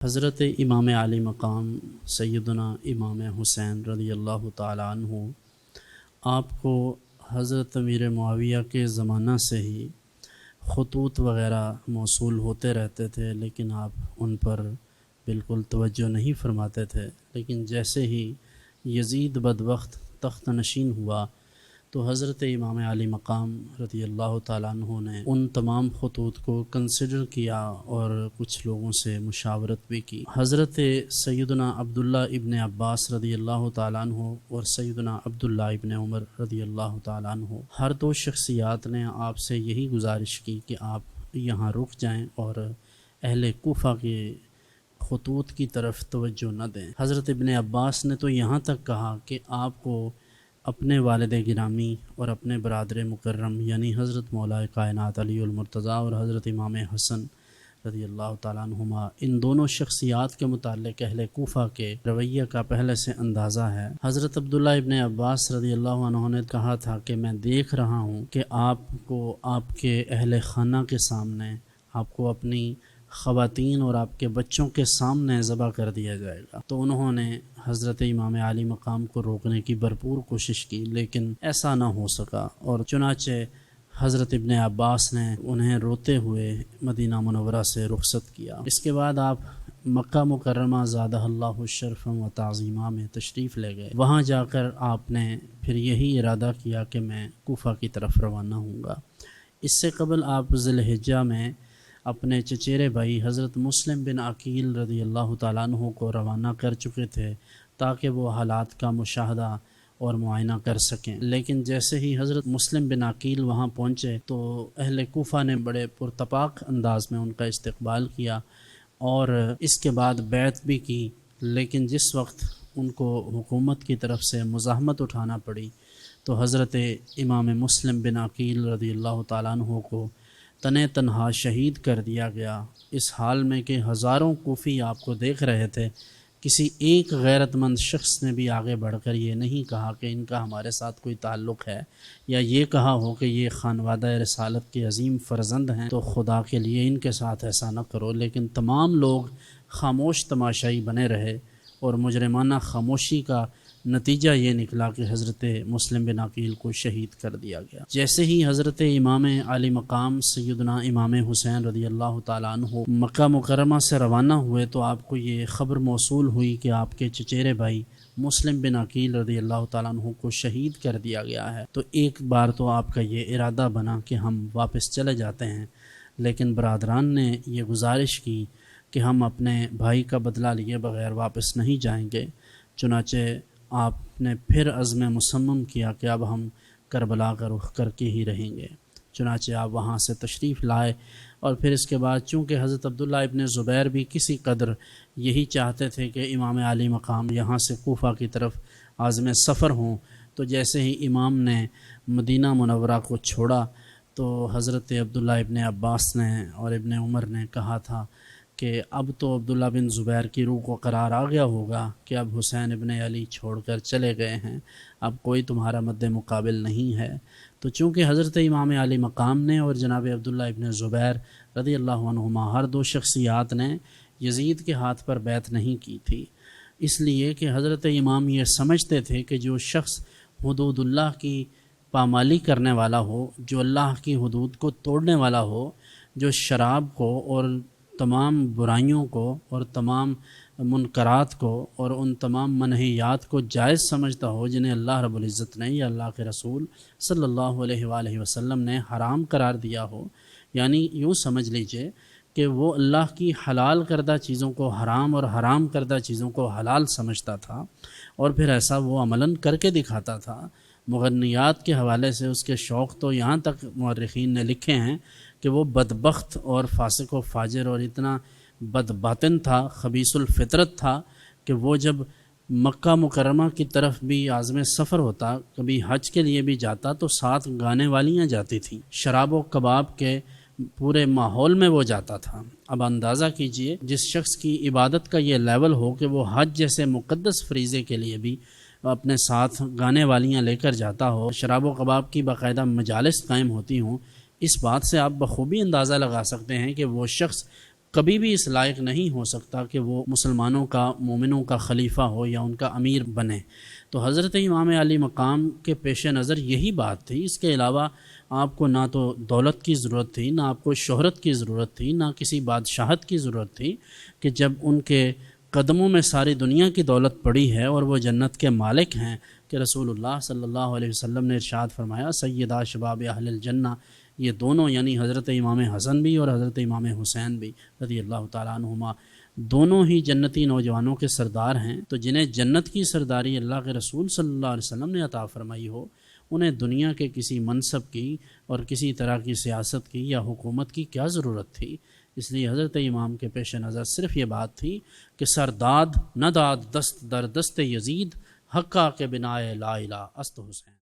حضرت امام علی مقام سیدنا امام حسین رضی اللہ تعالیٰ عنہ آپ کو حضرت امیر معاویہ کے زمانہ سے ہی خطوط وغیرہ موصول ہوتے رہتے تھے، لیکن آپ ان پر بالکل توجہ نہیں فرماتے تھے۔ لیکن جیسے ہی یزید بدبخت تخت نشین ہوا تو حضرت امام علی مقام رضی اللہ تعالیٰ عنہ نے ان تمام خطوط کو کنسیڈر کیا اور کچھ لوگوں سے مشاورت بھی کی۔ حضرت سیدنا عبداللہ ابن عباس رضی اللہ تعالیٰ عنہ اور سیدنا عبداللہ ابن عمر رضی اللہ تعالیٰ عنہ، ہر دو شخصیات نے آپ سے یہی گزارش کی کہ آپ یہاں رک جائیں اور اہل کوفہ کے خطوط کی طرف توجہ نہ دیں۔ حضرت ابن عباس نے تو یہاں تک کہا کہ آپ کو اپنے والد گرامی اور اپنے برادر مکرم یعنی حضرت مولا کائنات علی المرتضیٰ اور حضرت امام حسن رضی اللہ تعالیٰ عنہما، ان دونوں شخصیات کے متعلق اہل کوفہ کے رویہ کا پہلے سے اندازہ ہے۔ حضرت عبداللہ ابن عباس رضی اللہ عنہ نے کہا تھا کہ میں دیکھ رہا ہوں کہ آپ کو آپ کے اہل خانہ کے سامنے، آپ کو اپنی خواتین اور آپ کے بچوں کے سامنے ذبح کر دیا جائے گا۔ تو انہوں نے حضرت امام علی مقام کو روکنے کی بھرپور کوشش کی، لیکن ایسا نہ ہو سکا، اور چنانچہ حضرت ابن عباس نے انہیں روتے ہوئے مدینہ منورہ سے رخصت کیا۔ اس کے بعد آپ مکہ مکرمہ زادہ اللہ الشرف و تعظیمہ میں تشریف لے گئے۔ وہاں جا کر آپ نے پھر یہی ارادہ کیا کہ میں کوفہ کی طرف روانہ ہوں گا۔ اس سے قبل آپ ذی الحجہ میں اپنے چچیرے بھائی حضرت مسلم بن عقیل رضی اللہ تعالیٰ عنہ کو روانہ کر چکے تھے تاکہ وہ حالات کا مشاہدہ اور معائنہ کر سکیں، لیکن جیسے ہی حضرت مسلم بن عقیل وہاں پہنچے تو اہل کوفہ نے بڑے پرتپاک انداز میں ان کا استقبال کیا اور اس کے بعد بیعت بھی کی، لیکن جس وقت ان کو حکومت کی طرف سے مزاحمت اٹھانا پڑی تو حضرت امام مسلم بن عقیل رضی اللہ تعالیٰ عنہ کو تنِ تنہا شہید کر دیا گیا، اس حال میں کہ ہزاروں کوفی آپ کو دیکھ رہے تھے۔ کسی ایک غیرت مند شخص نے بھی آگے بڑھ کر یہ نہیں کہا کہ ان کا ہمارے ساتھ کوئی تعلق ہے، یا یہ کہا ہو کہ یہ خانوادہ رسالت کے عظیم فرزند ہیں تو خدا کے لیے ان کے ساتھ ایسا نہ کرو، لیکن تمام لوگ خاموش تماشائی بنے رہے اور مجرمانہ خاموشی کا نتیجہ یہ نکلا کہ حضرت مسلم بن عقیل کو شہید کر دیا گیا۔ جیسے ہی حضرت امام علی مقام سیدنا امام حسین رضی اللہ تعالیٰ عنہ مکہ مکرمہ سے روانہ ہوئے تو آپ کو یہ خبر موصول ہوئی کہ آپ کے چچیرے بھائی مسلم بن عقیل رضی اللہ تعالیٰ عنہ کو شہید کر دیا گیا ہے۔ تو ایک بار تو آپ کا یہ ارادہ بنا کہ ہم واپس چلے جاتے ہیں، لیکن برادران نے یہ گزارش کی کہ ہم اپنے بھائی کا بدلہ لیے بغیر واپس نہیں جائیں گے۔ چنانچہ آپ نے پھر عزم مصمم کیا کہ اب ہم کربلا کا رخ کر کے ہی رہیں گے۔ چنانچہ آپ وہاں سے تشریف لائے، اور پھر اس کے بعد چونکہ حضرت عبداللہ ابن زبیر بھی کسی قدر یہی چاہتے تھے کہ امام علی مقام یہاں سے کوفہ کی طرف عازم سفر ہوں، تو جیسے ہی امام نے مدینہ منورہ کو چھوڑا تو حضرت عبداللہ ابن عباس نے اور ابن عمر نے کہا تھا کہ اب تو عبداللہ بن زبیر کی روح کو قرار آ گیا ہوگا کہ اب حسین ابن علی چھوڑ کر چلے گئے ہیں، اب کوئی تمہارا مد مقابل نہیں ہے۔ تو چونکہ حضرت امام علی مقام نے اور جناب عبداللہ ابن زبیر رضی اللہ عنہما، ہر دو شخصیات نے یزید کے ہاتھ پر بیعت نہیں کی تھی، اس لیے کہ حضرت امام یہ سمجھتے تھے کہ جو شخص حدود اللہ کی پامالی کرنے والا ہو، جو اللہ کی حدود کو توڑنے والا ہو، جو شراب کو اور تمام برائیوں کو اور تمام منکرات کو اور ان تمام منہیات کو جائز سمجھتا ہو جنہیں اللہ رب العزت نے یا اللہ کے رسول صلی اللہ علیہ وآلہ وسلم نے حرام قرار دیا ہو، یعنی یوں سمجھ لیجئے کہ وہ اللہ کی حلال کردہ چیزوں کو حرام اور حرام کردہ چیزوں کو حلال سمجھتا تھا، اور پھر ایسا وہ عملاً کر کے دکھاتا تھا۔ مغنیات کے حوالے سے اس کے شوق تو یہاں تک مورخین نے لکھے ہیں کہ وہ بدبخت اور فاسق و فاجر اور اتنا بدباطن تھا، خبیث الفطرت تھا کہ وہ جب مکہ مکرمہ کی طرف بھی عازم سفر ہوتا، کبھی حج کے لیے بھی جاتا تو ساتھ گانے والیاں جاتی تھیں، شراب و کباب کے پورے ماحول میں وہ جاتا تھا۔ اب اندازہ کیجئے جس شخص کی عبادت کا یہ لیول ہو کہ وہ حج جیسے مقدس فریضے کے لیے بھی اپنے ساتھ گانے والیاں لے کر جاتا ہو، شراب و کباب کی باقاعدہ مجالس قائم ہوتی ہوں، اس بات سے آپ بخوبی اندازہ لگا سکتے ہیں کہ وہ شخص کبھی بھی اس لائق نہیں ہو سکتا کہ وہ مسلمانوں کا، مومنوں کا خلیفہ ہو یا ان کا امیر بنے۔ تو حضرت امام علی مقام کے پیش نظر یہی بات تھی۔ اس کے علاوہ آپ کو نہ تو دولت کی ضرورت تھی، نہ آپ کو شہرت کی ضرورت تھی، نہ کسی بادشاہت کی ضرورت تھی کہ جب ان کے قدموں میں ساری دنیا کی دولت پڑی ہے اور وہ جنت کے مالک ہیں، کہ رسول اللہ صلی اللہ علیہ وسلم نے ارشاد فرمایا سیدہ شباب اہل الجنہ، یہ دونوں یعنی حضرت امام حسن بھی اور حضرت امام حسین بھی رضی اللہ تعالیٰ عنہما، دونوں ہی جنتی نوجوانوں کے سردار ہیں۔ تو جنہیں جنت کی سرداری اللہ کے رسول صلی اللہ علیہ وسلم نے عطا فرمائی ہو، انہیں دنیا کے کسی منصب کی اور کسی طرح کی سیاست کی یا حکومت کی کیا ضرورت تھی؟ اس لیے حضرت امام کے پیش نظر صرف یہ بات تھی کہ سرداد نہ داد دست در دست یزید، حقہ کے بنائے لا الہ است حسین۔